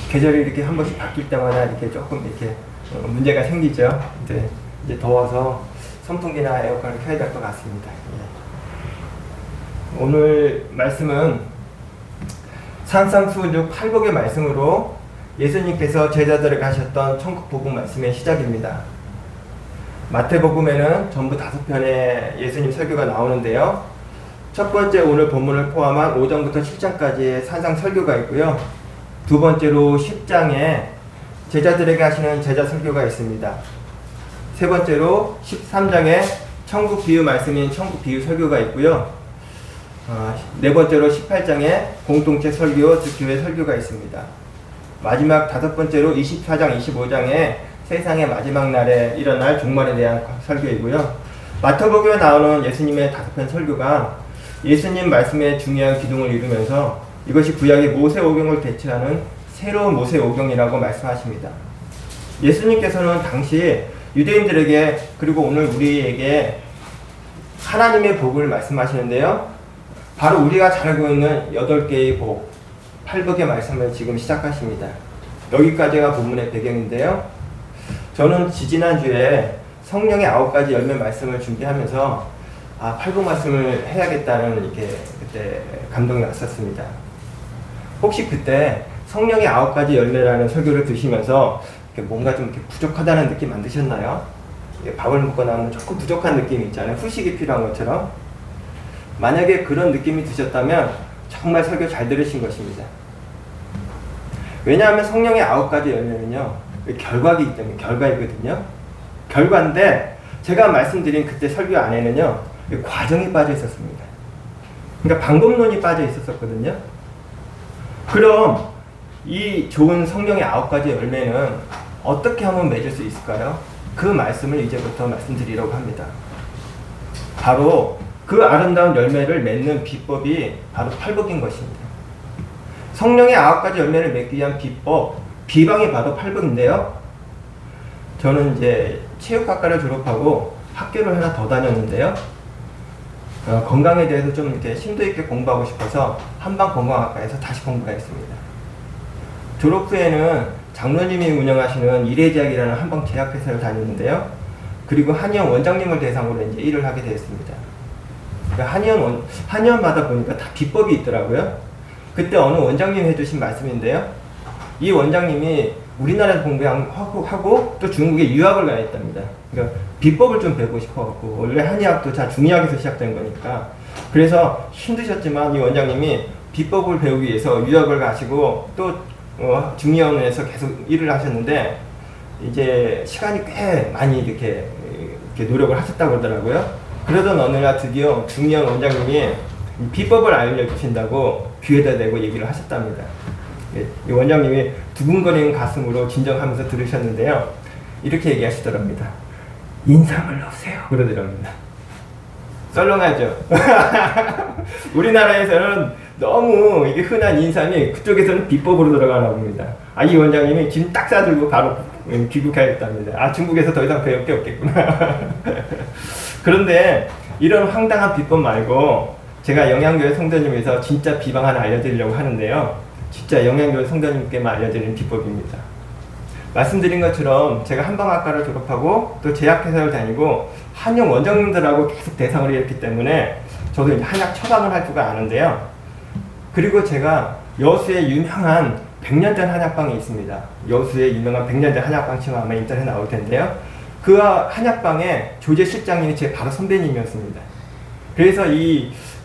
계절이 이렇게 한 번씩 바뀔 때마다 이렇게 조금 이렇게 문제가 생기죠. 이제 더워서 선풍기나 에어컨을 켜야 될 것 같습니다. 예. 오늘 말씀은 산상수훈 8복의 말씀으로 예수님께서 제자들에게 하셨던 천국 복음 말씀의 시작입니다. 마태복음에는 전부 5편의 예수님 설교가 나오는데요. 첫 번째 오늘 본문을 포함한 5장부터 7장까지의 산상 설교가 있고요. 두 번째로 10장에 제자들에게 하시는 제자 설교가 있습니다. 세 번째로 13장에 천국 비유 말씀인 천국 비유 설교가 있고요. 네 번째로 18장에 공동체 설교, 즉 교회 설교가 있습니다. 마지막 5번째로 24장, 25장에 세상의 마지막 날에 일어날 종말에 대한 설교이고요. 마태복음에 나오는 예수님의 5편 설교가 예수님 말씀의 중요한 기둥을 이루면서 이것이 구약의 모세오경을 대체하는 새로운 모세오경이라고 말씀하십니다. 예수님께서는 당시 유대인들에게 그리고 오늘 우리에게 하나님의 복을 말씀하시는데요. 바로 우리가 잘 알고 있는 8개의 복, 8복의 말씀을 지금 시작하십니다. 여기까지가 본문의 배경인데요. 저는 지지난주에 성령의 9가지 열매 말씀을 준비하면서 8복 말씀을 해야겠다는 이렇게 그때 감동이 왔었습니다. 혹시 그때 성령의 9가지 열매라는 설교를 들으시면서 뭔가 좀 이렇게 부족하다는 느낌 안 드셨나요? 밥을 먹고 나면 조금 부족한 느낌이 있잖아요. 후식이 필요한 것처럼. 만약에 그런 느낌이 드셨다면 정말 설교 잘 들으신 것입니다. 왜냐하면 성령의 9가지 열매는요, 결과이기 때문에 결과이거든요. 결과인데 제가 말씀드린 그때 설교 안에는요, 과정이 빠져 있었습니다. 그러니까 방법론이 빠져 있었거든요. 그럼 이 좋은 성령의 9가지 열매는 어떻게 하면 맺을 수 있을까요? 그 말씀을 이제부터 말씀드리려고 합니다. 바로 그 아름다운 열매를 맺는 비법이 바로 8복인 것입니다. 성령의 9가지 열매를 맺기 위한 비법, 비방이 바로 8복인데요. 저는 이제 체육학과를 졸업하고 학교를 하나 더 다녔는데요. 건강에 대해서 좀 이렇게 심도 있게 공부하고 싶어서 한방건강학과에서 다시 공부했습니다. 졸업 후에는 장로님이 운영하시는 이래제약이라는 한방제약회사를 다녔는데요. 그리고 한의원 원장님을 대상으로 이제 일을 하게 되었습니다. 한의원마다 보니까 다 비법이 있더라고요. 그때 어느 원장님이 해주신 말씀인데요. 이 원장님이 우리나라에서 공부하고 또 중국에 유학을 가 있답니다. 그러니까 비법을 좀 배우고 싶어갖고, 원래 한의학도 다 중의학에서 시작된 거니까. 그래서 힘드셨지만 이 원장님이 비법을 배우기 위해서 유학을 가시고 또 중의원에서 계속 일을 하셨는데, 이제 시간이 꽤 많이 이렇게 노력을 하셨다고 그러더라고요. 그러던 어느 날 드디어 중의원 원장님이 비법을 알려주신다고 귀에다 대고 얘기를 하셨답니다. 이 원장님이 두근거리는 가슴으로 진정하면서 들으셨는데요. 이렇게 얘기하시더랍니다. 인삼을 넣으세요. 그러더랍니다. 썰렁하죠? 우리나라에서는 너무 이게 흔한 인삼이 그쪽에서는 비법으로 들어가나 봅니다. 이 원장님이 짐 딱 싸들고 바로 귀국하였답니다. 중국에서 더 이상 배울 게 없겠구나. 그런데 이런 황당한 비법 말고 제가 영양교회 성도님에서 진짜 비방 하나 알려드리려고 하는데요. 진짜 영양교회 성도님께만 알려드리는 비법입니다. 말씀드린 것처럼 제가 한방학과를 졸업하고 또 제약회사를 다니고 한의원 원장님들하고 계속 대상을 했기 때문에 저도 이제 한약 처방을 할 줄 아는데요. 그리고 제가 여수에 유명한 100년 된 한약방이 있습니다. 여수에 유명한 100년 된 한약방 치면 아마 인터넷에 나올 텐데요. 그 한약방의 조재 실장님이 제 바로 선배님이었습니다. 그래서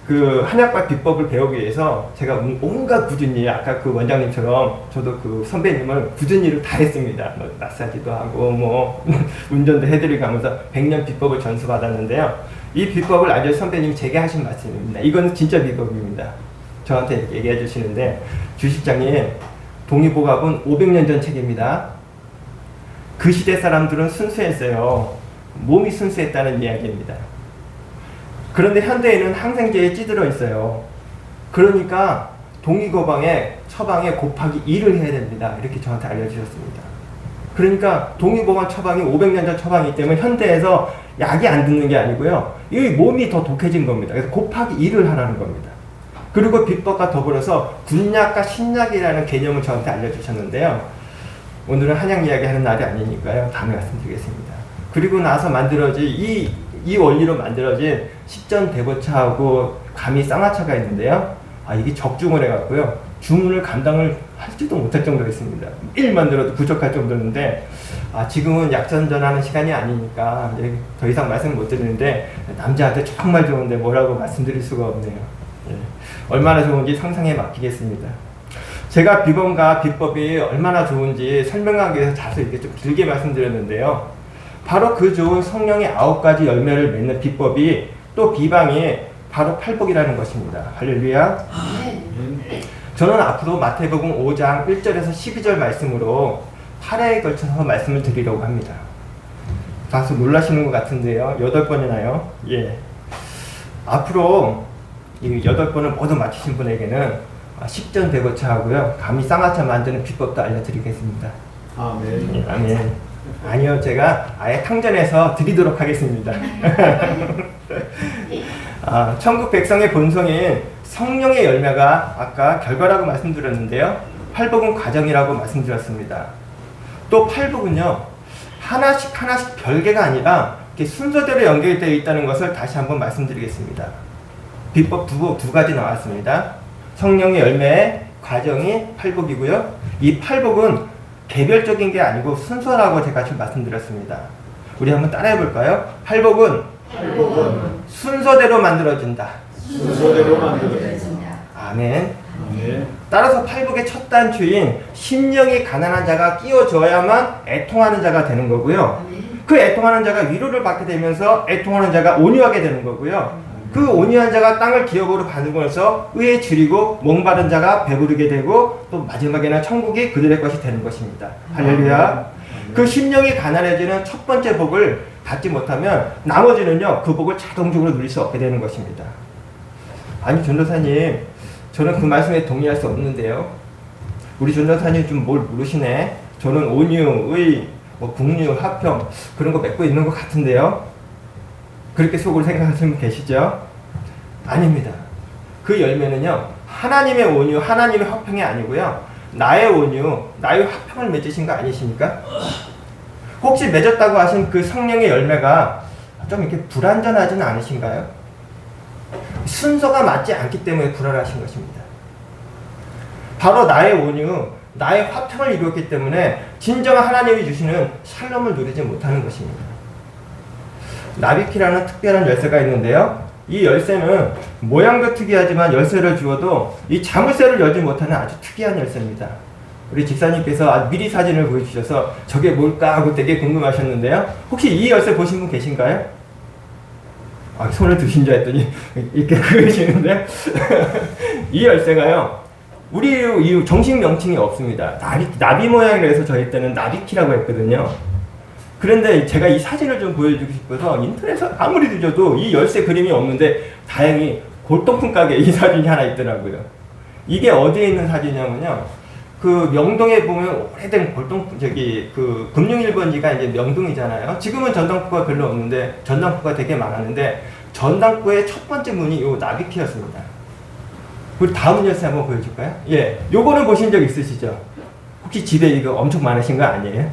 그 한약과 비법을 배우기 위해서 제가 온갖 굳은 일, 아까 그 원장님처럼 저도 그 선배님을 굳은 일을 다 했습니다. 마사지도 하고 운전도 해드리고 하면서 100년 비법을 전수받았는데요. 이 비법을 알려준 선배님이 제게 하신 말씀입니다. 이거는 진짜 비법입니다. 저한테 이렇게 얘기해 주시는데, 주실장님, 동의보갑은 500년 전 책입니다. 그 시대 사람들은 순수했어요. 몸이 순수했다는 이야기입니다. 그런데 현대에는 항생제에 찌들어 있어요. 그러니까 동의보감에 처방에 곱하기 2를 해야 됩니다. 이렇게 저한테 알려주셨습니다. 그러니까 동의보감 처방이 500년 전 처방이기 때문에 현대에서 약이 안 듣는 게 아니고요. 이 몸이 더 독해진 겁니다. 그래서 곱하기 2를 하라는 겁니다. 그리고 비법과 더불어서 군약과 신약이라는 개념을 저한테 알려주셨는데요. 오늘은 한약 이야기 하는 날이 아니니까요. 다음에 말씀드리겠습니다. 그리고 나서 만들어진 이 원리로 만들어진 십전대보차하고 감히 쌍화차가 있는데요. 이게 적중을 해갖고요. 주문을 감당을 할지도 못할 정도였습니다. 매일 만들어도 부족할 정도인데, 지금은 약전전하는 시간이 아니니까 더 이상 말씀 못 드리는데, 남자한테 정말 좋은데 뭐라고 말씀드릴 수가 없네요. 예. 얼마나 좋은지 상상에 맡기겠습니다. 제가 비범과 비법이 얼마나 좋은지 설명하기 위해서 자세히 이렇게 좀 길게 말씀드렸는데요. 바로 그 좋은 성령의 9가지 열매를 맺는 비법이 또 비방이 바로 팔복이라는 것입니다. 할렐루야. 저는 앞으로 마태복음 5장 1절에서 12절 말씀으로 8회에 걸쳐서 말씀을 드리려고 합니다. 다소 놀라시는 것 같은데요. 8번이나요. 예. 앞으로 이 8번을 모두 마치신 분에게는 십전대보차 하고요. 감히 쌍화차 만드는 비법도 알려드리겠습니다. 아멘. 예, 아멘. 아니요, 제가 아예 탕전해서 드리도록 하겠습니다. 천국 백성의 본성인 성령의 열매가 아까 결과라고 말씀드렸는데요. 팔복은 과정이라고 말씀드렸습니다. 또 팔복은요, 하나씩 별개가 아니라 이렇게 순서대로 연결되어 있다는 것을 다시 한번 말씀드리겠습니다. 비법 두 가지 나왔습니다. 성령의 열매의 과정이 팔복이고요. 이 팔복은 개별적인 게 아니고 순서라고 제가 지금 말씀드렸습니다. 우리 한번 따라해 볼까요? 팔복은 순서대로 만들어진다. 아멘. 따라서 팔복의 첫 단추인 심령이 가난한 자가 끼워줘야만 애통하는 자가 되는 거고요. 그 애통하는 자가 위로를 받게 되면서 애통하는 자가 온유하게 되는 거고요. 그 온유한 자가 땅을 기업으로 받으면서 의에 줄이고 목마른 자가 배부르게 되고 또 마지막에는 천국이 그들의 것이 되는 것입니다. 할렐루야. 그 심령이 가난해지는 첫 번째 복을 받지 못하면 나머지는요, 그 복을 자동적으로 누릴 수 없게 되는 것입니다. 아니, 전도사님, 저는 그 말씀에 동의할 수 없는데요. 우리 전도사님 좀 뭘 모르시네. 저는 온유, 의, 국류, 화평 그런 거 맺고 있는 것 같은데요. 그렇게 속으로 생각하시는 분 계시죠? 아닙니다. 그 열매는요, 하나님의 온유, 하나님의 화평이 아니고요, 나의 온유, 나의 화평을 맺으신 거 아니십니까? 혹시 맺었다고 하신 그 성령의 열매가 좀 이렇게 불완전하지는 않으신가요? 순서가 맞지 않기 때문에 불안하신 것입니다. 바로 나의 온유, 나의 화평을 이루었기 때문에 진정한 하나님이 주시는 샬롬을 누리지 못하는 것입니다. 나비키라는 특별한 열쇠가 있는데요. 이 열쇠는 모양도 특이하지만 열쇠를 주어도 이 자물쇠를 열지 못하는 아주 특이한 열쇠입니다. 우리 집사님께서 미리 사진을 보여주셔서 저게 뭘까 하고 되게 궁금하셨는데요. 혹시 이 열쇠 보신 분 계신가요? 손을 드신 줄 했더니 이렇게 그러시는데 이 열쇠가요, 우리 정식 명칭이 없습니다. 나비 모양이라 해서 저희 때는 나비키라고 했거든요. 그런데 제가 이 사진을 좀 보여주고 싶어서 인터넷에 아무리 뒤져도 이 열쇠 그림이 없는데 다행히 골동품 가게에 이 사진이 하나 있더라고요. 이게 어디에 있는 사진이냐면요, 그 명동에 보면 오래된 그 금융일본지가 이제 명동이잖아요. 지금은 전당포가 별로 없는데 전당포가 되게 많았는데 전당포의 첫 번째 문이 요 나비키였습니다. 우리 다음 열쇠 한번 보여줄까요? 예, 요거는 보신 적 있으시죠? 혹시 집에 이거 엄청 많으신 거 아니에요?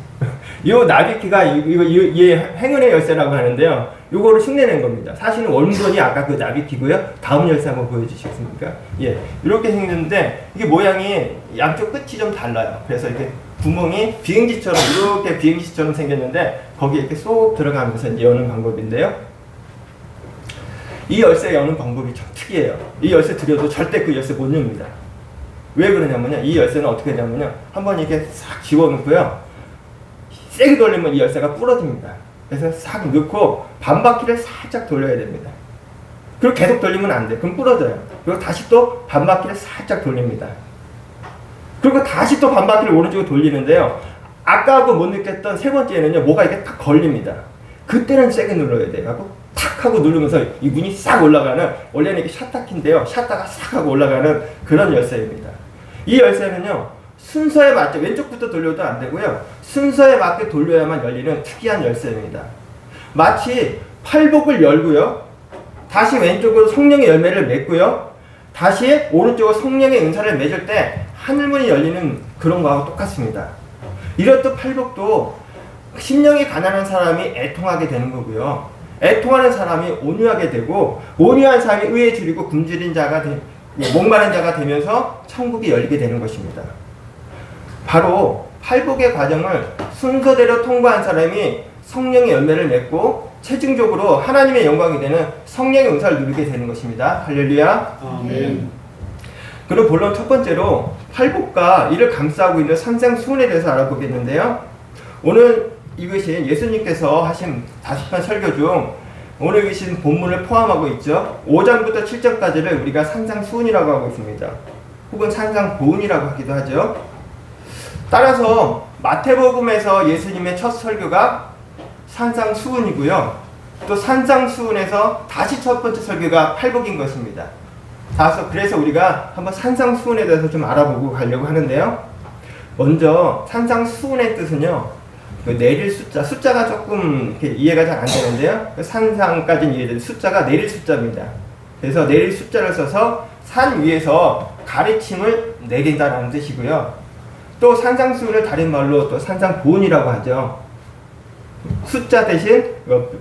요 나비키가 이 행운의 열쇠라고 하는데요. 요거를 흉내낸 겁니다. 사실은 원본이 아까 그 나비키고요. 다음 열쇠 한번 보여주시겠습니까? 예, 이렇게 생겼는데 이게 모양이 양쪽 끝이 좀 달라요. 그래서 이렇게 구멍이 비행기처럼 이렇게 비행기처럼 생겼는데 거기에 이렇게 쏙 들어가면서 이제 여는 방법인데요. 이 열쇠 여는 방법이 좀 특이해요. 이 열쇠 드려도 절대 그 열쇠 못 엽니다. 왜 그러냐면요, 이 열쇠는 어떻게 하냐면요, 한번 이렇게 싹 집어넣고요, 세게 돌리면 이 열쇠가 부러집니다. 그래서 싹 넣고 반바퀴를 살짝 돌려야 됩니다. 그리고 계속 돌리면 안 돼. 그럼 부러져요. 그리고 다시 또 반바퀴를 살짝 돌립니다. 그리고 다시 또 반바퀴를 오른쪽으로 돌리는데요, 아까하고 못 느꼈던 세 번째는요, 뭐가 이렇게 탁 걸립니다. 그때는 세게 눌러야 돼요. 하고 탁 하고 누르면서 이 문이 싹 올라가는, 원래는 이게 샷타키인데요, 샷다가 싹 하고 올라가는 그런 열쇠입니다. 이 열쇠는요, 순서에 맞게 왼쪽부터 돌려도 안 되고요, 순서에 맞게 돌려야만 열리는 특이한 열쇠입니다. 마치 팔복을 열고요, 다시 왼쪽으로 성령의 열매를 맺고요, 다시 오른쪽으로 성령의 은사를 맺을 때 하늘문이 열리는 그런 거하고 똑같습니다. 이렇듯 팔복도 심령이 가난한 사람이 애통하게 되는 거고요. 애통하는 사람이 온유하게 되고, 온유한 사람이 의에 줄이고 굶주린 자가 목마른 자가 되면서 천국이 열리게 되는 것입니다. 바로 팔복의 과정을 순서대로 통과한 사람이 성령의 열매를 맺고 최종적으로 하나님의 영광이 되는 성령의 은사를 누리게 되는 것입니다. 할렐루야. 아멘. 그럼 본론 첫 번째로 팔복과 이를 감싸고 있는 산상수훈에 대해서 알아보겠는데요. 오늘 읽으신 예수님께서 하신 40편 설교 중 오늘 읽으신 본문을 포함하고 있죠. 5장부터 7장까지를 우리가 산상수훈이라고 하고 있습니다. 혹은 산상보훈이라고 하기도 하죠. 따라서 마태복음에서 예수님의 첫 설교가 산상수훈이고요. 또 산상수훈에서 다시 첫 번째 설교가 팔복인 것입니다. 그래서 우리가 한번 산상수훈에 대해서 좀 알아보고 가려고 하는데요. 먼저 산상수훈의 뜻은요, 내릴 숫자가 조금 이렇게 이해가 잘 안 되는데요. 산상까지는 이해되는 숫자가 내릴 숫자입니다. 그래서 내릴 숫자를 써서 산 위에서 가르침을 내린다는 뜻이고요. 또 산상수훈을 다른 말로 또 산상보훈이라고 하죠. 숫자 대신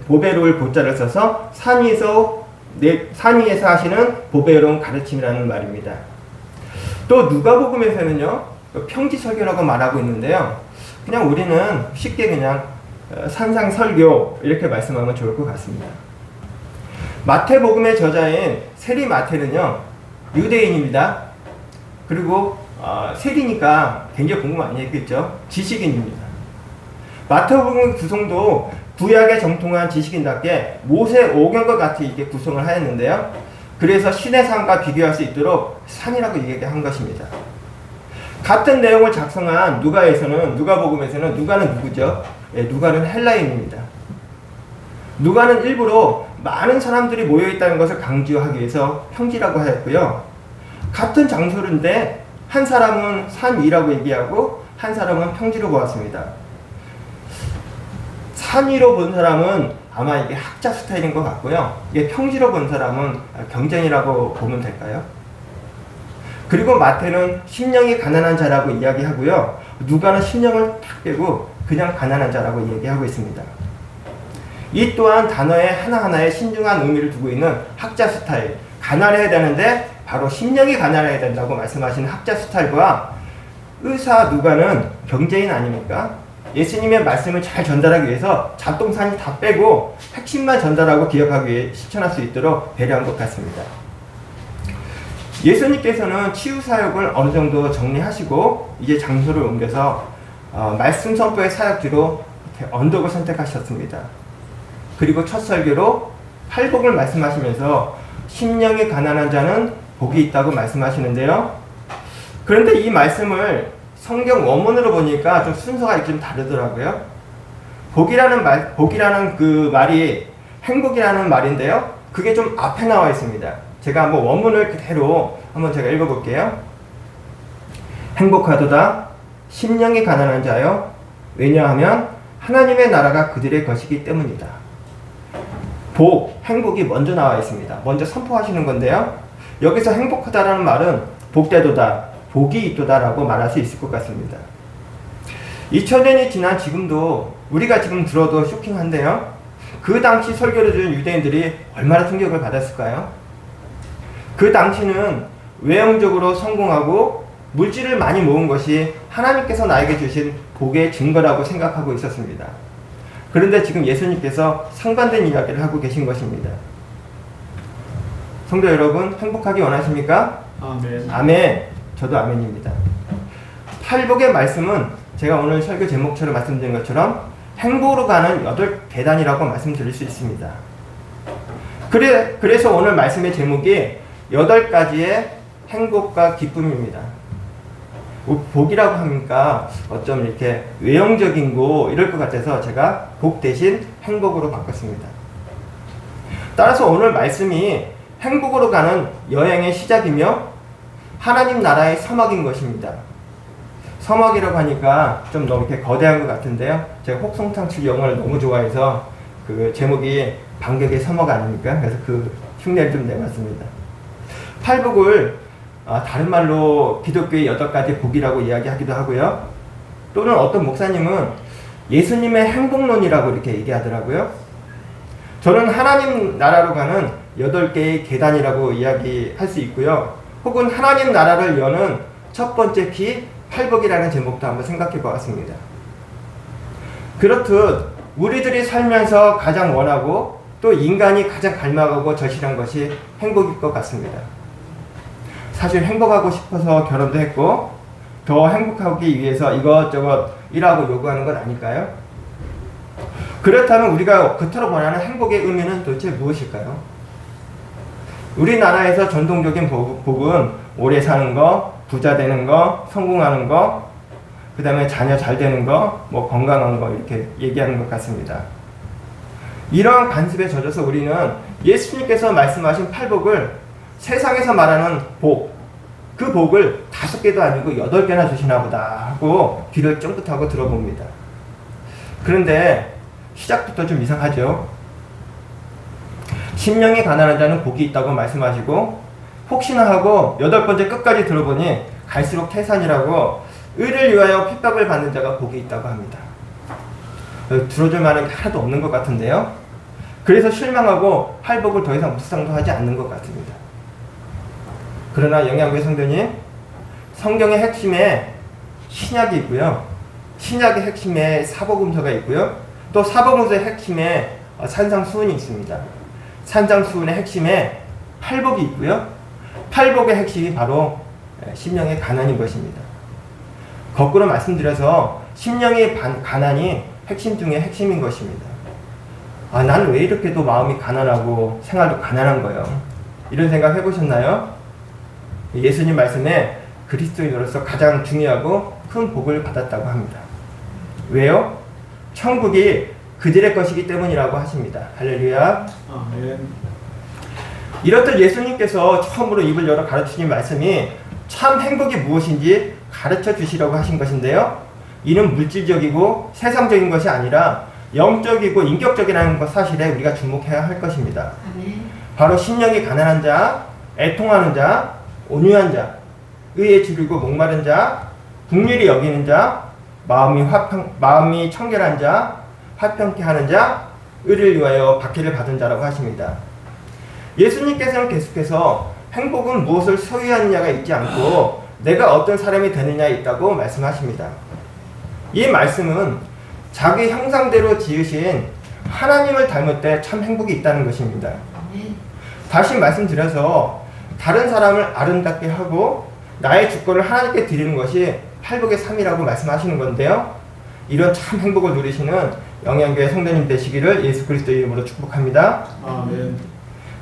보배로울 보자를 써서 산 위에서 하시는 보배로운 가르침이라는 말입니다. 또 누가복음에서는요, 평지설교라고 말하고 있는데요. 그냥 우리는 쉽게 그냥 산상설교 이렇게 말씀하면 좋을 것 같습니다. 마태복음의 저자인 세리 마태는요, 유대인입니다. 그리고 세리니까 굉장히 공부 많이 했겠죠. 지식인입니다. 마태복음 구성도 구약에 정통한 지식인답게 모세오경과 같이 이렇게 구성을 하였는데요. 그래서 신의 산과 비교할 수 있도록 산이라고 얘기한 것입니다. 같은 내용을 작성한 누가복음에서는 누가는 누구죠? 누가는 헬라인입니다. 누가는 일부러 많은 사람들이 모여있다는 것을 강조하기 위해서 평지라고 하였고요. 같은 장소인데 한 사람은 산 위라고 얘기하고 한 사람은 평지로 보았습니다. 산 위로 본 사람은 아마 이게 학자 스타일인 것 같고요. 이게 평지로 본 사람은 경쟁이라고 보면 될까요? 그리고 마태는 심령이 가난한 자라고 이야기하고요. 누가는 심령을 탁 빼고 그냥 가난한 자라고 얘기하고 있습니다. 이 또한 단어의 하나하나에 신중한 의미를 두고 있는 학자 스타일. 가난해야 되는데 바로 심령이 가난해야 된다고 말씀하시는 학자 스타일과 의사 누가는 경제인 아닙니까? 예수님의 말씀을 잘 전달하기 위해서 잡동사니 다 빼고 핵심만 전달하고 기억하기 위해 실천할 수 있도록 배려한 것 같습니다. 예수님께서는 치유 사역을 어느 정도 정리하시고 이제 장소를 옮겨서 말씀 선포의 사역지로 언덕을 선택하셨습니다. 그리고 첫 설교로 팔복을 말씀하시면서 심령이 가난한 자는 복이 있다고 말씀하시는데요. 그런데 이 말씀을 성경 원문으로 보니까 좀 순서가 좀 다르더라고요. 복이라는 그 말이 행복이라는 말인데요. 그게 좀 앞에 나와 있습니다. 제가 한번 원문을 그대로 한번 제가 읽어볼게요. 행복하도다 심령이 가난한 자여, 왜냐하면 하나님의 나라가 그들의 것이기 때문이다. 행복이 먼저 나와 있습니다. 먼저 선포하시는 건데요. 여기서 행복하다라는 말은 복되도다, 복이 있도다 라고 말할 수 있을 것 같습니다. 2000년이 지난 지금도 우리가 지금 들어도 쇼킹한데요. 그 당시 설교를 들은 유대인들이 얼마나 충격을 받았을까요? 그 당시는 외형적으로 성공하고 물질을 많이 모은 것이 하나님께서 나에게 주신 복의 증거라고 생각하고 있었습니다. 그런데 지금 예수님께서 상반된 이야기를 하고 계신 것입니다. 성도 여러분, 행복하기 원하십니까? 아멘. 아멘. 저도 아멘입니다. 팔복의 말씀은 제가 오늘 설교 제목처럼 말씀드린 것처럼 행복으로 가는 8계단이라고 말씀드릴 수 있습니다. 그래서 오늘 말씀의 제목이 8가지의 행복과 기쁨입니다. 복이라고 하니까 어쩜 이렇게 외형적인 거 이럴 것 같아서 제가 복 대신 행복으로 바꿨습니다. 따라서 오늘 말씀이 행복으로 가는 여행의 시작이며 하나님 나라의 서막인 것입니다. 서막이라고 하니까 좀 너무 이렇게 거대한 것 같은데요. 제가 혹성탕칠 영화를 너무 좋아해서 그 제목이 반격의 서막 아닙니까? 그래서 그 흉내를 좀 내봤습니다. 팔복을 다른 말로 기독교의 8가지 복이라고 이야기하기도 하고요. 또는 어떤 목사님은 예수님의 행복론이라고 이렇게 얘기하더라고요. 저는 하나님 나라로 가는 8개의 계단이라고 이야기할 수 있고요. 혹은 하나님 나라를 여는 첫 번째 키 팔복이라는 제목도 한번 생각해 보았습니다. 그렇듯 우리들이 살면서 가장 원하고 또 인간이 가장 갈망하고 절실한 것이 행복일 것 같습니다. 사실 행복하고 싶어서 결혼도 했고 더 행복하기 위해서 이것저것 일하고 요구하는 건 아닐까요? 그렇다면 우리가 그토록 원하는 행복의 의미는 도대체 무엇일까요? 우리나라에서 전통적인 복은 오래 사는 거, 부자 되는 거, 성공하는 거, 그 다음에 자녀 잘 되는 거, 뭐 건강한 거 이렇게 얘기하는 것 같습니다. 이러한 관습에 젖어서 우리는 예수님께서 말씀하신 팔복을 세상에서 말하는 복, 그 복을 5개도 아니고 8개나 주시나 보다 하고 귀를 쫑긋하고 들어봅니다. 그런데 시작부터 좀 이상하죠. 심령이 가난한 자는 복이 있다고 말씀하시고 혹시나 하고 8번째 끝까지 들어보니 갈수록 태산이라고 의를 위하여 핍박을 받는 자가 복이 있다고 합니다. 들어줄 만한 게 하나도 없는 것 같은데요. 그래서 실망하고 팔복을 더 이상 묵상도 하지 않는 것 같습니다. 그러나 영양교회 성도님, 성경의 핵심에 신약이 있고요. 신약의 핵심에 사복음서가 있고요. 또 사복음서의 핵심에 산상수훈이 있습니다. 산상수훈의 핵심에 팔복이 있고요. 팔복의 핵심이 바로 심령의 가난인 것입니다. 거꾸로 말씀드려서 심령의 가난이 핵심 중에 핵심인 것입니다. 나는 왜 이렇게도 마음이 가난하고 생활도 가난한 거예요? 이런 생각 해보셨나요? 예수님 말씀에 그리스도인으로서 가장 중요하고 큰 복을 받았다고 합니다. 왜요? 천국이 그들의 것이기 때문이라고 하십니다. 할렐루야. 아멘. 이렇듯 예수님께서 처음으로 입을 열어 가르치신 말씀이 참 행복이 무엇인지 가르쳐 주시려고 하신 것인데요. 이는 물질적이고 세상적인 것이 아니라 영적이고 인격적이라는 것 사실에 우리가 주목해야 할 것입니다. 아멘. 바로 심령이 가난한 자, 애통하는 자, 온유한 자, 의에 주르고 목마른 자, 긍휼히 여기는 자, 마음이 청결한 자, 화평케 하는 자, 의를 위하여 박해를 받은 자라고 하십니다. 예수님께서는 계속해서 행복은 무엇을 소유하느냐가 있지 않고 내가 어떤 사람이 되느냐에 있다고 말씀하십니다. 이 말씀은 자기 형상대로 지으신 하나님을 닮을 때 참 행복이 있다는 것입니다. 다시 말씀드려서 다른 사람을 아름답게 하고 나의 주권을 하나님께 드리는 것이 팔복의 삶이라고 말씀하시는 건데요. 이런 참 행복을 누리시는 영양교회 성도님 되시기를 예수 그리스도 이름으로 축복합니다. 아멘.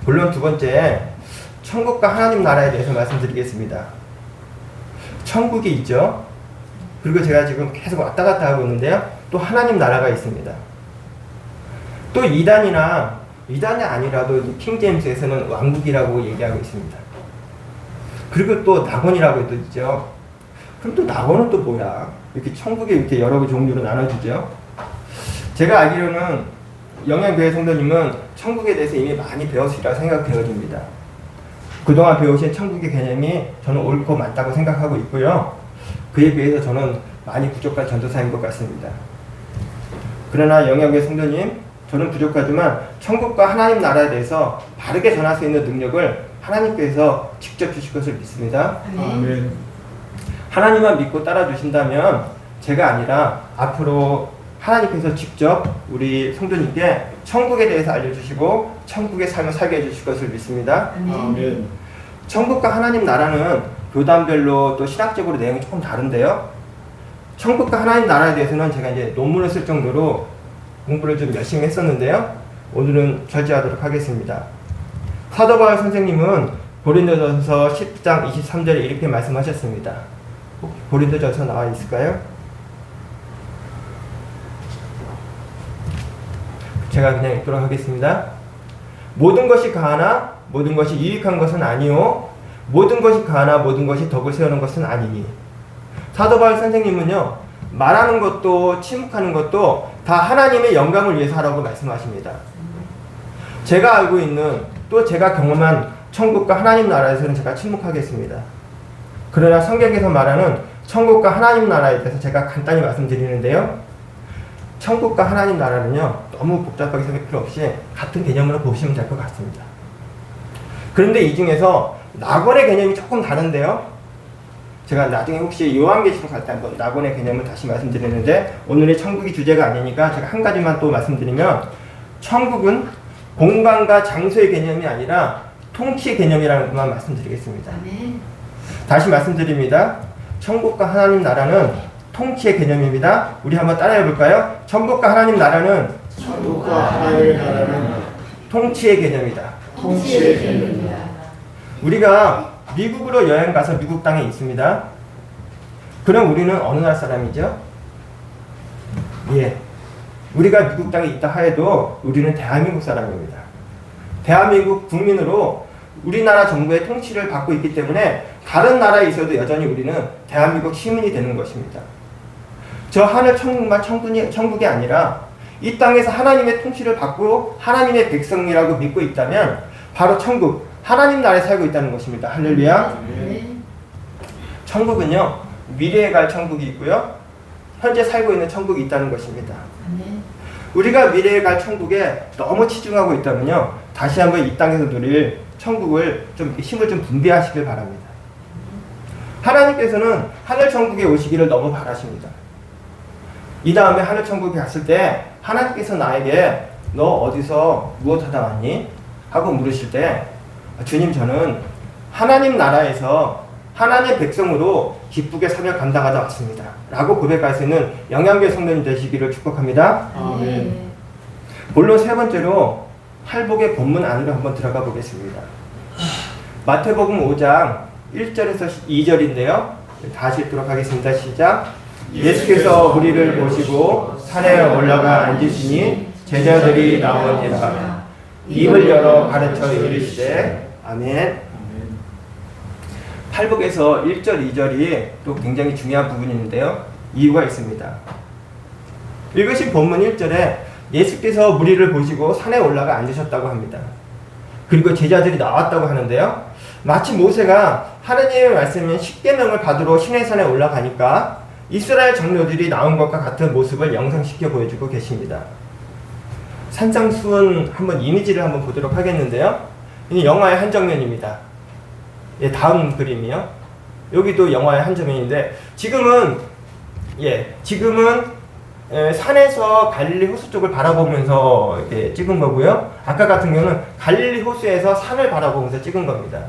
물론 두 번째, 천국과 하나님 나라에 대해서 말씀드리겠습니다. 천국이 있죠. 그리고 제가 지금 계속 왔다 갔다 하고 있는데요. 또 하나님 나라가 있습니다. 또 이단이 아니라도 킹제임스에서는 왕국이라고 얘기하고 있습니다. 그리고 또 낙원이라고 또 있죠. 그럼 또 낙원은 또 뭐야? 이렇게 천국에 이렇게 여러 종류로 나눠지죠. 제가 알기로는 영양교회 성도님은 천국에 대해서 이미 많이 배웠으리라 생각되어집니다. 그동안 배우신 천국의 개념이 저는 옳고 맞다고 생각하고 있고요. 그에 비해서 저는 많이 부족한 전도사인 것 같습니다. 그러나 영양교회 성도님, 저는 부족하지만 천국과 하나님 나라에 대해서 바르게 전할 수 있는 능력을 하나님께서 직접 주실 것을 믿습니다. 아멘. 하나님만 믿고 따라주신다면 제가 아니라 앞으로 하나님께서 직접 우리 성도님께 천국에 대해서 알려주시고 천국의 삶을 살게 해주실 것을 믿습니다. 아멘. 천국과 하나님 나라는 교단별로 또 신학적으로 내용이 조금 다른데요. 천국과 하나님 나라에 대해서는 제가 이제 논문을 쓸 정도로 공부를 좀 열심히 했었는데요. 오늘은 절제하도록 하겠습니다. 사도 바울 선생님은 고린도전서 10장 23절에 이렇게 말씀하셨습니다. 고린도전서 나와 있을까요? 제가 그냥 읽도록 하겠습니다. 모든 것이 가하나 모든 것이 유익한 것은 아니요 모든 것이 가하나 모든 것이 덕을 세우는 것은 아니니. 사도 바울 선생님은요, 말하는 것도 침묵하는 것도 다 하나님의 영광을 위해서 하라고 말씀하십니다. 제가 알고 있는 또 제가 경험한 천국과 하나님 나라에서는 제가 침묵하겠습니다. 그러나 성경에서 말하는 천국과 하나님 나라에 대해서 제가 간단히 말씀드리는데요. 천국과 하나님 나라는요, 너무 복잡하게 생각할 필요 없이 같은 개념으로 보시면 될 것 같습니다. 그런데 이 중에서 낙원의 개념이 조금 다른데요. 제가 나중에 혹시 요한계시록 갈 때 한번 낙원의 개념을 다시 말씀드리는데, 오늘의 천국이 주제가 아니니까 제가 한 가지만 또 말씀드리면, 천국은 공간과 장소의 개념이 아니라 통치의 개념이라는 것만 말씀드리겠습니다. 다시 말씀드립니다. 천국과 하나님 나라는 통치의 개념입니다. 우리 한번 따라해 볼까요? 천국과 하나님 나라는 통치의 개념이다. 통치의 개념이다. 우리가 미국으로 여행 가서 미국 땅에 있습니다. 그럼 우리는 어느 나라 사람이죠? 예. 우리가 미국 땅에 있다 하여도 우리는 대한민국 사람입니다. 대한민국 국민으로 우리나라 정부의 통치를 받고 있기 때문에 다른 나라에 있어도 여전히 우리는 대한민국 시민이 되는 것입니다. 저 하늘 천국만 천국이 아니라 이 땅에서 하나님의 통치를 받고 하나님의 백성이라고 믿고 있다면 바로 천국, 하나님 나라에 살고 있다는 것입니다. 할렐루야. 천국은요, 미래에 갈 천국이 있고요, 현재 살고 있는 천국이 있다는 것입니다. 우리가 미래에 갈 천국에 너무 치중하고 있다면요, 다시 한번 이 땅에서 누릴 천국을 힘을 좀 분배하시길 바랍니다. 하나님께서는 하늘 천국에 오시기를 너무 바라십니다. 이 다음에 하늘 천국에 갔을 때 하나님께서 나에게 너 어디서 무엇하다 왔니? 하고 물으실 때, 주님, 저는 하나님 나라에서 하나님의 백성으로 기쁘게 사명 감당하다 왔습니다 라고 고백할 수 있는 영양교회 성도님 되시기를 축복합니다. 아멘. 본론 세 번째로 팔복의 본문 안으로 한번 들어가 보겠습니다. 마태복음 5장 1절에서 2절인데요. 다시 읽도록 하겠습니다. 시작. 예수께서 우리를 보시고 산에 올라가 앉으시니 제자들이 나오니라. 입을 열어 가르쳐 이르시되. 아멘. 팔복에서 1절, 2절이 또 굉장히 중요한 부분인데요. 이유가 있습니다. 읽으신 본문 1절에 예수께서 무리를 보시고 산에 올라가 앉으셨다고 합니다. 그리고 제자들이 나왔다고 하는데요. 마치 모세가 하나님의 말씀인 십계명을 받으러 시내산에 올라가니까 이스라엘 장로들이 나온 것과 같은 모습을 영상시켜 보여주고 계십니다. 산상수훈 한번 이미지를 한번 보도록 하겠는데요. 이 영화의 한 장면입니다. 예, 다음 그림이요. 여기도 영화의 한 장면인데 지금은 산에서 갈릴리 호수 쪽을 바라보면서 이렇게 찍은 거고요. 아까 같은 경우는 갈릴리 호수에서 산을 바라보면서 찍은 겁니다.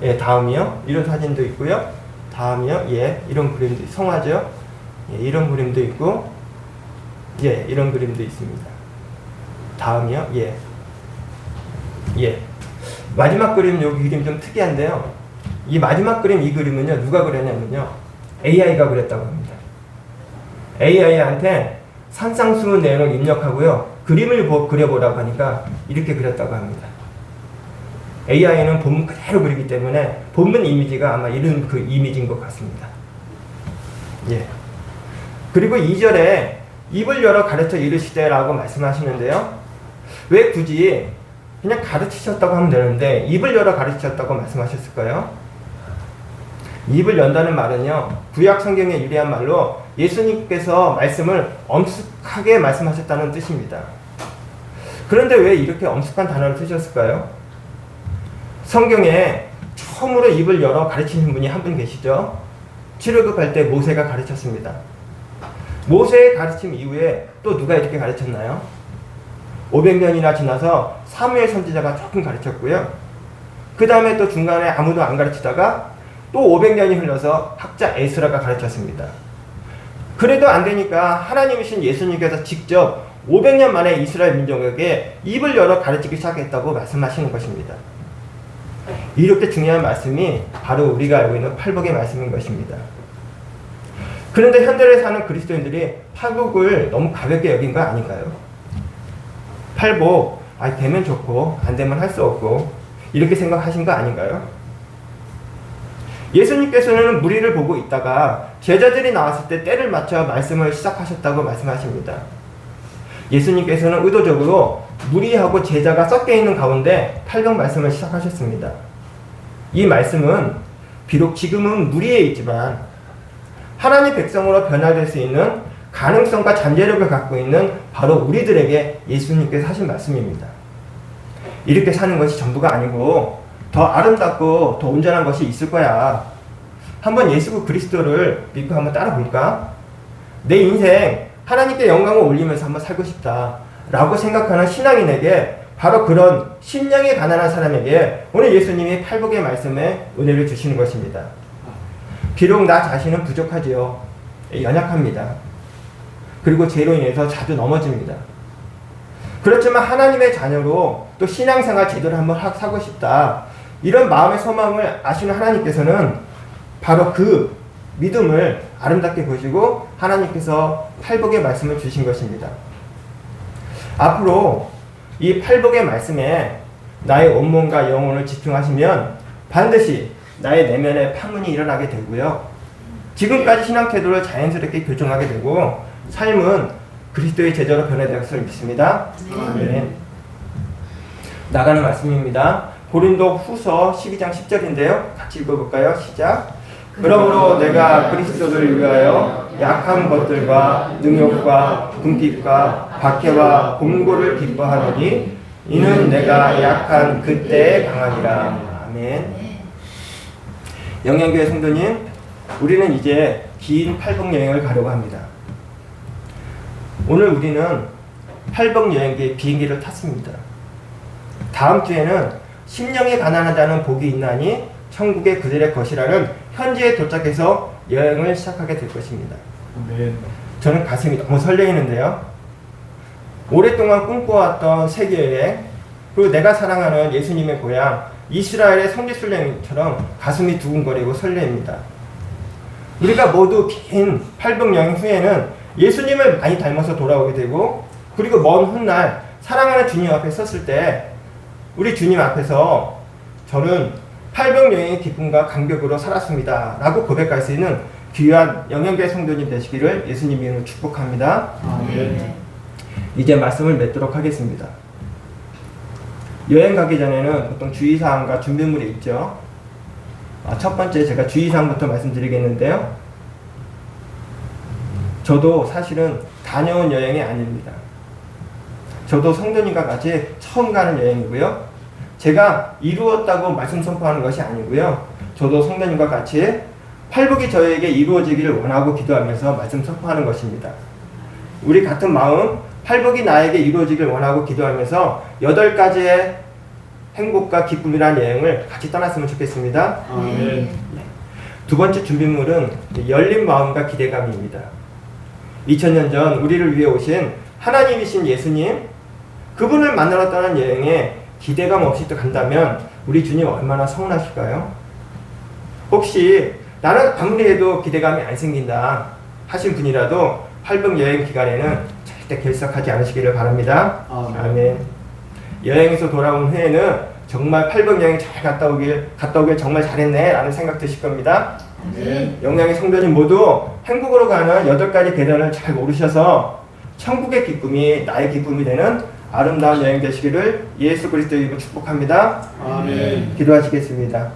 예, 다음이요. 이런 사진도 있고요. 다음이요. 예, 이런 그림도, 성화죠. 예, 이런 그림도 있고, 예, 이런 그림도 있습니다. 다음이요. 예. 예. 마지막 그림, 여기 그림 좀 특이한데요. 이 마지막 그림, 이 그림은요, 누가 그렸냐면요, AI가 그렸다고 합니다. AI한테 산상수훈 내용을 입력하고요, 그림을 그려보라고 하니까 이렇게 그렸다고 합니다. AI는 본문 그대로 그리기 때문에 본문 이미지가 아마 이런 그 이미지인 것 같습니다. 예. 그리고 2절에 입을 열어 가르쳐 이르시되 라고 말씀하시는데요. 왜 굳이 그냥 가르치셨다고 하면 되는데 입을 열어 가르치셨다고 말씀하셨을까요? 입을 연다는 말은요, 구약 성경에 유리한 말로 예수님께서 말씀을 엄숙하게 말씀하셨다는 뜻입니다. 그런데 왜 이렇게 엄숙한 단어를 쓰셨을까요? 성경에 처음으로 입을 열어 가르치는 분이 한 분 계시죠. 출애굽할 때 모세가 가르쳤습니다. 모세의 가르침 이후에 또 누가 이렇게 가르쳤나요? 500년이나 지나서 사무엘 선지자가 조금 가르쳤고요. 그 다음에 또 중간에 아무도 안 가르치다가 또 500년이 흘러서 학자 에스라가 가르쳤습니다. 그래도 안 되니까 하나님이신 예수님께서 직접 500년 만에 이스라엘 민족에게 입을 열어 가르치기 시작했다고 말씀하시는 것입니다. 이렇게 중요한 말씀이 바로 우리가 알고 있는 팔복의 말씀인 것입니다. 그런데 현대에 사는 그리스도인들이 팔복을 너무 가볍게 여긴 거 아닌가요? 팔복, 되면 좋고 안 되면 할 수 없고 이렇게 생각하신 거 아닌가요? 예수님께서는 무리를 보고 있다가 제자들이 나왔을 때 때를 맞춰 말씀을 시작하셨다고 말씀하십니다. 예수님께서는 의도적으로 무리하고 제자가 섞여 있는 가운데 팔복 말씀을 시작하셨습니다. 이 말씀은 비록 지금은 무리에 있지만 하나님 백성으로 변화될 수 있는 가능성과 잠재력을 갖고 있는 바로 우리들에게 예수님께서 하신 말씀입니다. 이렇게 사는 것이 전부가 아니고 더 아름답고 더 온전한 것이 있을 거야. 한번 예수 그리스도를 믿고 한번 따라볼까? 내 인생 하나님께 영광을 올리면서 한번 살고 싶다 라고 생각하는 신앙인에게, 바로 그런 심령이 가난한 사람에게 오늘 예수님이 팔복의 말씀에 은혜를 주시는 것입니다. 비록 나 자신은 부족하지요. 연약합니다. 그리고 죄로 인해서 자주 넘어집니다. 그렇지만 하나님의 자녀로 또 신앙생활 제대로 한번 사고 싶다, 이런 마음의 소망을 아시는 하나님께서는 바로 그 믿음을 아름답게 보시고 하나님께서 팔복의 말씀을 주신 것입니다. 앞으로 이 팔복의 말씀에 나의 온몸과 영혼을 집중하시면 반드시 나의 내면에 파문이 일어나게 되고요. 지금까지 신앙 태도를 자연스럽게 교정하게 되고 삶은 그리스도의 제자로 변화될 것을 믿습니다. 네. 나가는 말씀입니다. 고린도 후서 12장 10절인데요. 같이 읽어볼까요? 시작. 그러므로 내가 그리스도를 위하여 약한 것들과 능욕과 궁핍과 박해와 곤고를 기뻐하노니 이는 내가 약한 그때에 강하니라. 아멘. 영양교회 성도님, 우리는 이제 긴 팔복 여행을 가려고 합니다. 오늘 우리는 팔복 여행기의 비행기를 탔습니다. 다음 주에는 심령이 가난한 자는 복이 있나니 천국의 그들의 것이라는 현지에 도착해서 여행을 시작하게 될 것입니다. 저는 가슴이 너무 설레이는데요. 오랫동안 꿈꿔왔던 세계여행, 그리고 내가 사랑하는 예수님의 고향 이스라엘의 성지순례처럼 가슴이 두근거리고 설레입니다. 우리가 모두 긴 팔복 여행 후에는 예수님을 많이 닮아서 돌아오게 되고, 그리고 먼 훗날 사랑하는 주님 앞에 섰을 때 우리 주님 앞에서 저는 팔복 여행의 기쁨과 감격으로 살았습니다 라고 고백할 수 있는 귀한 영양교회 성도님 되시기를 예수님 이름으로 축복합니다. 아멘. 이제 말씀을 맺도록 하겠습니다. 여행 가기 전에는 보통 주의사항과 준비물이 있죠. 첫 번째 제가 주의사항부터 말씀드리겠는데요. 저도 사실은 다녀온 여행이 아닙니다. 저도 성도님과 같이 처음 가는 여행이고요. 제가 이루었다고 말씀 선포하는 것이 아니고요. 저도 성도님과 같이 팔복이 저에게 이루어지기를 원하고 기도하면서 말씀 선포하는 것입니다. 우리 같은 마음, 팔복이 나에게 이루어지길 원하고 기도하면서 8가지의 행복과 기쁨이라는 여행을 같이 떠났으면 좋겠습니다. 아멘. 두 번째 준비물은 열린 마음과 기대감입니다. 2000년 전 우리를 위해 오신 하나님이신 예수님, 그분을 만나러 떠난 여행에 기대감 없이 또 간다면 우리 주님 얼마나 서운하실까요? 혹시 나는 아무리 해도 기대감이 안 생긴다 하신 분이라도 팔복 여행 기간에는 절대 결석하지 않으시기를 바랍니다. 아멘. 여행에서 돌아온 후에는 정말 팔복 여행 잘 갔다 오길 정말 잘했네 라는 생각 드실 겁니다. 아멘. 영양의 성도님 모두 행복으로 가는 8가지 계단을 잘 모르셔서 천국의 기쁨이 나의 기쁨이 되는 아름다운 여행 되시기를 예수 그리스도 이름으로 축복합니다. 아멘. 기도하시겠습니다.